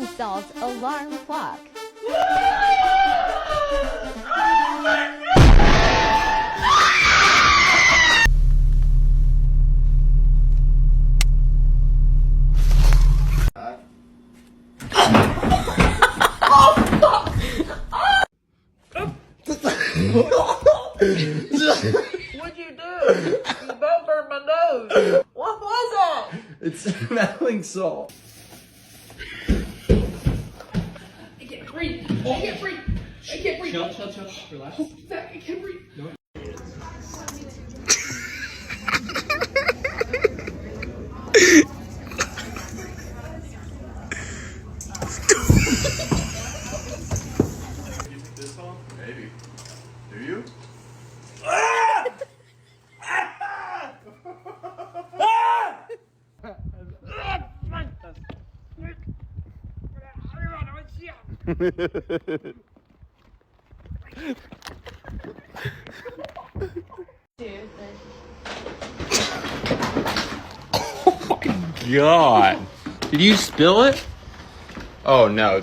smelling salts alarm clock. What'd you do? You both hurt my nose. What was that? It's smelling salt. I can't breathe. I can't breathe. I can't breathe. Chill. Relax. Oh, fuck, I can't breathe. No. This one? Maybe. Do you? Oh my god! Did you spill it? Oh no.